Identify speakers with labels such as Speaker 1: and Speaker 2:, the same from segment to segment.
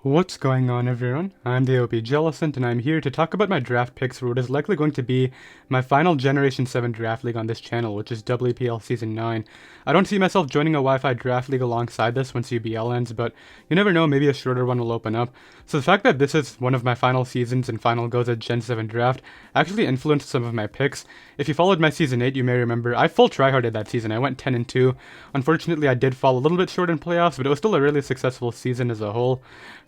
Speaker 1: What's going on, everyone? I'm the OPJellicent, and I'm here to talk about my draft picks for what is likely going to be my final Generation 7 draft league on this channel, which is WPL Season 9. I don't see myself joining a Wi-Fi draft league alongside this once UBL ends, but you never know, maybe a shorter one will open up. So the fact that this is one of my final seasons and final goes at Gen 7 draft actually influenced some of my picks. If you followed my Season 8, you may remember I full tryharded that season. I went 10-2. Unfortunately, I did fall a little bit short in playoffs, but it was still a really successful season as a whole.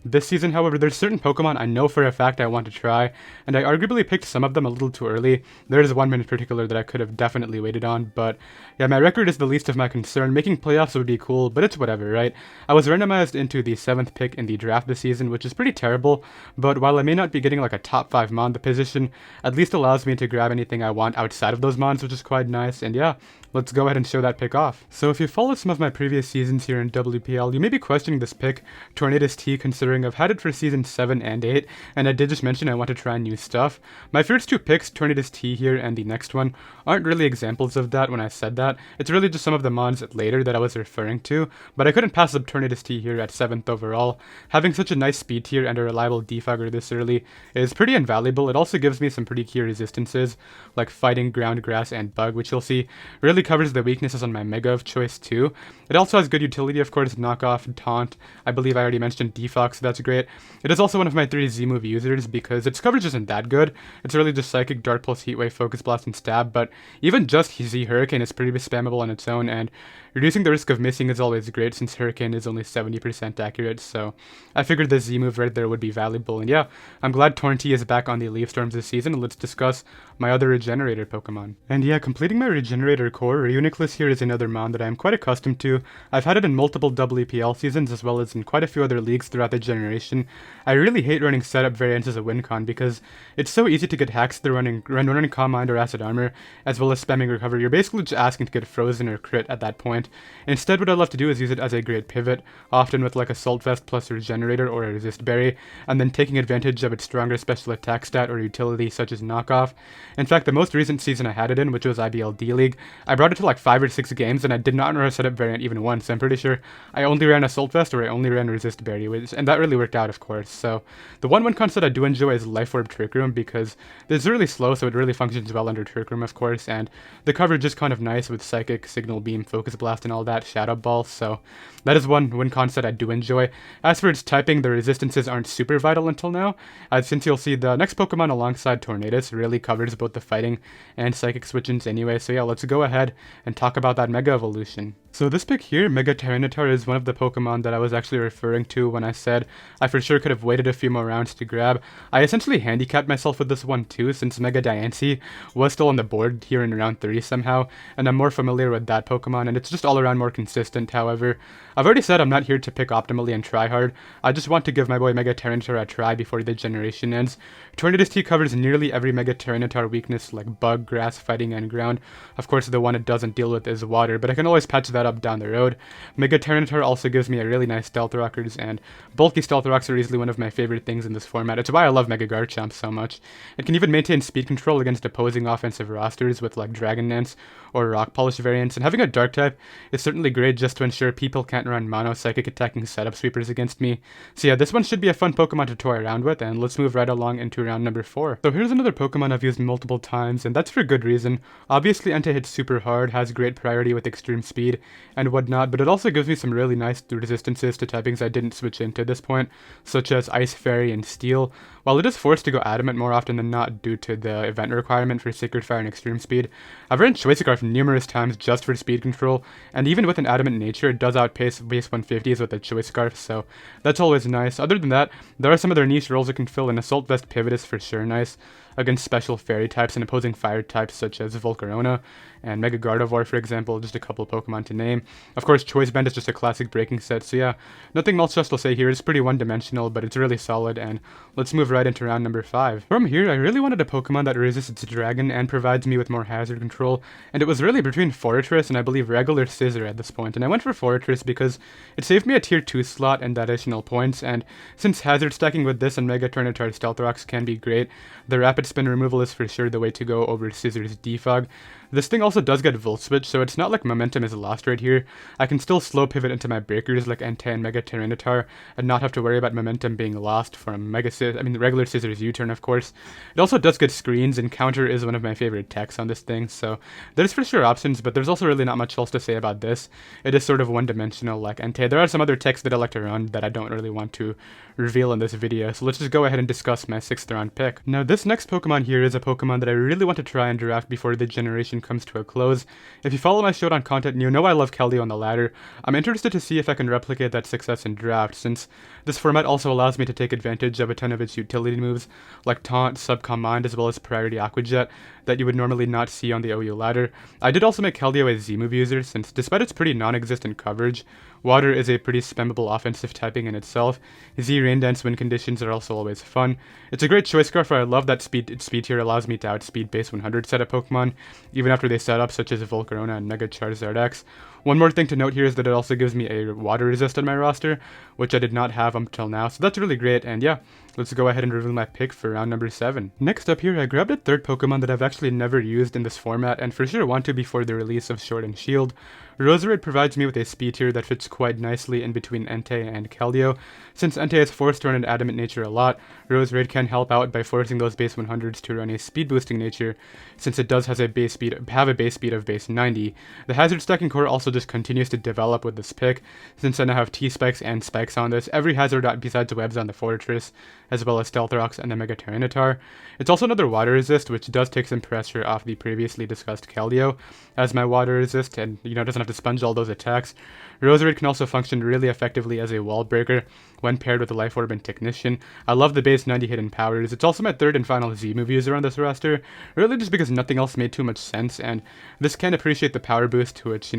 Speaker 1: This season, however, there's certain Pokemon I know for a fact I want to try, and I arguably picked some of them a little too early. There is one in particular that I could have definitely waited on, but yeah, my record is the least of my concern. Making playoffs would be cool, but it's whatever, right? I was randomized into the 7th pick in the draft this season, which is pretty terrible, but while I may not be getting like a top 5 mon, the position at least allows me to grab anything I want outside of those mons, which is quite nice, and yeah, let's go ahead and show that pick off. So if you followed some of my previous seasons here in WPL, you may be questioning this pick, Tornadoe T, considering I've had it for season 7 and 8, and I did just mention I want to try new stuff. My first two picks, Tornadoe T here and the next one, aren't really examples of that when I said that. It's really just some of the mons later that I was referring to, but I couldn't pass up Tornadoe T here at 7th overall. Having such a nice speed tier and a reliable defogger this early is pretty invaluable. It also gives me some pretty key resistances, like fighting, ground, grass, and bug, which you'll see really covers the weaknesses on my Mega of choice too. It also has good utility, of course, knockoff, taunt. I believe I already mentioned defog, so that's great. It is also one of my 3 Z-move users because its coverage isn't that good. It's really just Psychic, Dart Pulse, Heat Wave, Focus Blast, and Stab, but even just Z Hurricane is pretty spammable on its own, and reducing the risk of missing is always great since Hurricane is only 70% accurate, so I figured the Z-move right there would be valuable, and yeah, I'm glad Tornty is back on the Leaf Storms this season, and let's discuss my other Regenerator Pokemon. And yeah, completing my Regenerator core, Reuniclus here is another mon that I'm quite accustomed to. I've had it in multiple WPL seasons as well as in quite a few other leagues throughout the generation. I really hate running setup variants as a win con because it's so easy to get hacks through running Calm Mind or Acid Armor, as well as spamming Recovery. You're basically just asking to get frozen or crit at that point. Instead, what I'd love to do is use it as a great pivot, often with like Assault Vest plus a Regenerator or a Resist Berry, and then taking advantage of its stronger special attack stat or utility such as Knockoff. In fact, the most recent season I had it in, which was IBLD League, I brought it to like 5 or 6 games and I did not run a setup variant even once. I'm pretty sure I only ran Assault Vest or I only ran Resist Berry, and that really worked out, of course. So the one concept I do enjoy is Life Orb Trick Room because it's really slow, so it really functions well under Trick Room, of course, and the coverage is kind of nice with Psychic, Signal Beam, Focus Blast, and all that, Shadow Ball, so that is one win concept I do enjoy. As for its typing, the resistances aren't super vital until now, since you'll see the next Pokemon alongside Tornadus really covers both the fighting and Psychic switch-ins anyway, so yeah, let's go ahead and talk about that Mega Evolution. So this pick here, Mega Tyranitar, is one of the Pokemon that I was actually referring to when I said I for sure could have waited a few more rounds to grab. I essentially handicapped myself with this one too, since Mega Diancie was still on the board here in round 30 somehow, and I'm more familiar with that Pokemon, and it's just all around more consistent. However, I've already said I'm not here to pick optimally and try hard. I just want to give my boy Mega Tyranitar a try before the generation ends. Tornadus T covers nearly every Mega Tyranitar weakness like bug, grass, fighting, and ground. Of course, the one it doesn't deal with is water, but I can always patch that up down the road. Mega Tyranitar also gives me a really nice Stealth Rockers, and bulky Stealth Rocks are easily one of my favorite things in this format. It's why I love Mega Garchomp so much. It can even maintain speed control against opposing offensive rosters with like Dragon Dance or Rock Polish variants, and having a Dark type is certainly great just to ensure people can't run mono Psychic attacking setup sweepers against me. So yeah, this one should be a fun Pokemon to toy around with, and let's move right along into round number 4. So here's another Pokemon I've used multiple times, and that's for good reason. Obviously, Entei hits super hard, has great priority with extreme speed and whatnot, but it also gives me some really nice resistances to typings I didn't switch into at this point, such as Ice Fairy and Steel. While it is forced to go Adamant more often than not due to the event requirement for Sacred Fire and Extreme Speed, I've run Choice Scarf numerous times just for speed control, and even with an Adamant nature, it does outpace base 150s with a Choice Scarf, so that's always nice. Other than that, there are some other niche roles it can fill, and Assault Vest Pivot is for sure nice against special fairy types and opposing fire types such as Volcarona and Mega Gardevoir, for example, just a couple Pokemon to name. Of course, Choice Band is just a classic breaking set, so yeah, nothing else just to say here. It's pretty one-dimensional, but it's really solid, and let's move right into round number 5. From here, I really wanted a Pokemon that resists Dragon and provides me with more hazard control, and it was really between Forretress and I believe regular Scizor at this point, and I went for Forretress because it saved me a tier 2 slot and additional points, and since hazard stacking with this and Mega Tyranitar Stealth Rocks can be great, the rapid spin removal is for sure the way to go over Scissor's Defog. This thing also does get Volt Switch, so it's not like momentum is lost right here. I can still slow pivot into my breakers like Entei and Mega Tyranitar and not have to worry about momentum being lost from the regular Scissors U-turn, of course. It also does get screens, and counter is one of my favorite techs on this thing, so there's for sure options, but there's also really not much else to say about this. It is sort of one-dimensional like Entei. There are some other techs that I like to run that I don't really want to reveal in this video, so let's just go ahead and discuss my 6th round pick. Now this next Pokemon here is a Pokemon that I really want to try and draft before the generation comes to a close. If you follow my Showdown content, you know I love Keldeo on the ladder. I'm interested to see if I can replicate that success in draft, since this format also allows me to take advantage of a ton of its utility moves, like Taunt, Subcom Mind, as well as Priority Aqua Jet, that you would normally not see on the OU ladder. I did also make Keldeo a Z-move user, since despite its pretty non-existent coverage, Water is a pretty spammable offensive typing in itself. Z Rain Dance win conditions are also always fun. It's a great choice scarf, for I love that speed tier allows me to outspeed base 100 setup Pokemon, even after they set up, such as Volcarona and Mega Charizard X. One more thing to note here is that it also gives me a water resist on my roster, which I did not have until now, so that's really great, and yeah, let's go ahead and reveal my pick for round number 7. Next up here, I grabbed a third Pokemon that I've actually never used in this format, and for sure want to before the release of Sword and Shield. Roserade provides me with a speed tier that fits quite nicely in between Entei and Keldeo. Since Entei is Force Torn and Adamant nature a lot, Roserade can help out by forcing those base 100s to run a speed boosting nature, since it does have a base speed of base 90. The Hazard Stacking core also just continues to develop with this pick, since I now have T-Spikes and Spikes on this, every hazard besides Webs on the Fortress, as well as Stealth Rocks and the Mega Tyranitar. It's also another water resist, which does take some pressure off the previously discussed Keldeo, as my water resist, and doesn't have to sponge all those attacks. Roserade can also function really effectively as a wall breaker when paired with the Life Orb and Technician. I love the base 90 hidden powers. It's also my third and final Z-move user on this roster, really just because nothing else made too much sense, and this can appreciate the power boost to its,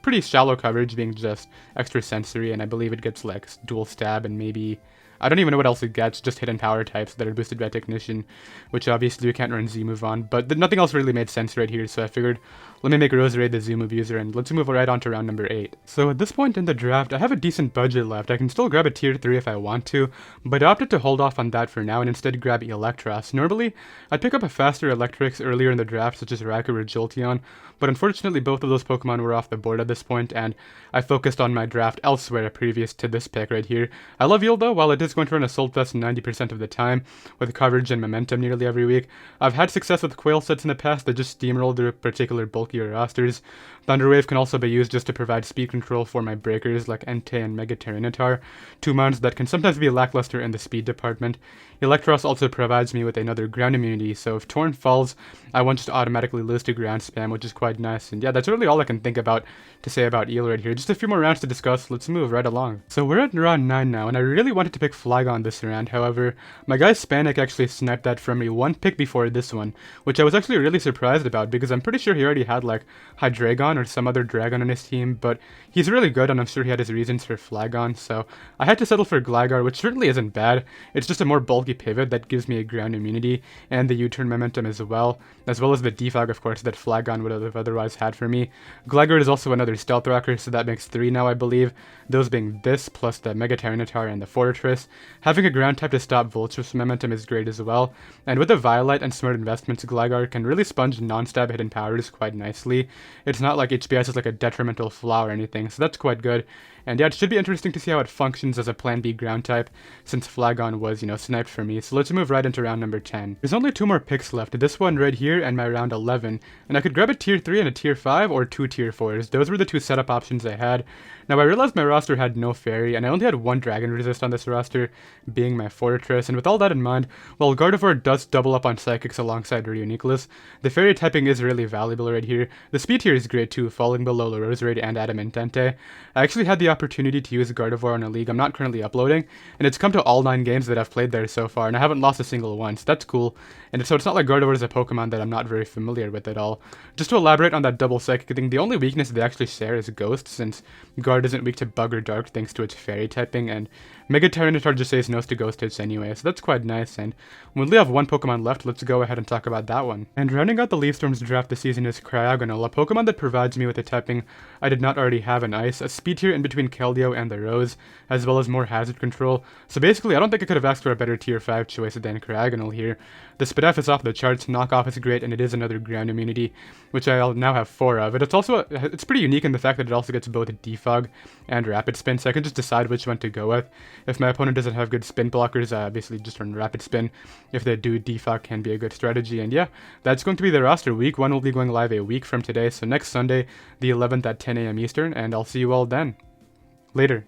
Speaker 1: pretty shallow coverage being just extra sensory, and I believe it gets like dual stab and maybe, I don't even know what else it gets, just hidden power types that are boosted by Technician, which obviously you can't run Z-move on, but nothing else really made sense right here, so I figured, let me make Roserade the Z-move user, and let's move right on to round number 8. So at this point in the draft, I have a decent budget left. I can still grab a tier 3 if I want to, but I opted to hold off on that for now and instead grab Eelektross. Normally, I'd pick up a faster Electrix earlier in the draft, such as Raikou or Jolteon, but unfortunately both of those Pokemon were off the board at this point, and I focused on my draft elsewhere previous to this pick right here. I love Eel though, while it is going to run Assault Vest 90% of the time, with coverage and momentum nearly every week. I've had success with Quail sets in the past that just steamroll their particular bulkier rosters. Thunder Wave can also be used just to provide speed control for my breakers like Entei and Mega Tyranitar, two mons that can sometimes be lackluster in the speed department. Eelektross also provides me with another ground immunity, so if Torn falls, I won't just automatically lose to ground spam, which is quite nice. And yeah, that's really all I can think about to say about Eel right here. Just a few more rounds to discuss, let's move right along. So we're at round 9 now, and I really wanted to pick Flygon this round, however, my guy Spanik actually sniped that from me one pick before this one, which I was actually really surprised about, because I'm pretty sure he already had like Hydreigon or some other dragon on his team, but he's really good and I'm sure he had his reasons for Flygon, so I had to settle for Gligar, which certainly isn't bad. It's just a more bulky pivot that gives me a ground immunity and the U-turn momentum as well as the defog, of course, that Flygon would have otherwise had for me. Gligar is also another Stealth Rocker, so that makes 3 now, I believe, those being this plus the Mega Tyranitar and the Fortress. Having a ground type to stop Vulture's momentum is great as well, and with the Violet and Smart Investments, Gligar can really sponge non-stab hidden powers quite nicely. It's not like HBS is like a detrimental flaw or anything, so that's quite good. And yeah, it should be interesting to see how it functions as a Plan B ground type, since Flygon was, sniped for me. So let's move right into round number 10. There's only 2 more picks left, this one right here and my round 11, and I could grab a tier 3 and a tier 5 or 2 tier 4s. Those were the 2 setup options I had. Now I realized my roster had no fairy, and I only had 1 dragon resist on this roster, being my Fortress, and with all that in mind, while Gardevoir does double up on Psychics alongside Reuniclus, the fairy typing is really valuable right here. The speed here is great too, falling below Roserade and Adamantente. I actually had the opportunity to use Gardevoir in a league I'm not currently uploading, and it's come to all 9 games that I've played there so far, and I haven't lost a single one, so that's cool. And so it's not like Gardevoir is a Pokemon that I'm not very familiar with at all. Just to elaborate on that double Psychic thing, the only weakness they actually share is Ghost, since Guard isn't weak to Bug or Dark thanks to its fairy typing, and Mega Tyranitar just says no to Ghost hits anyway, so that's quite nice, and we only have one Pokemon left, let's go ahead and talk about that one. And rounding out the Leaf Storm's draft this season is Cryogonal, a Pokemon that provides me with a typing I did not already have in Ice, a speed tier in between Keldeo and the Rose, as well as more hazard control. So basically, I don't think I could have asked for a better tier 5 choice than Cryogonal here. The Spadef is off the charts, Knockoff is great, and it is another ground immunity, which I'll now have 4 of. It's pretty unique in the fact that it also gets both Defog and Rapid Spin, so I can just decide which one to go with. If my opponent doesn't have good spin blockers, basically just run Rapid Spin. If they do, Defog can be a good strategy. And yeah, that's going to be the roster. Week 1 will be going live a week from today, so next Sunday, the 11th at 10 a.m. Eastern, and I'll see you all then. Later.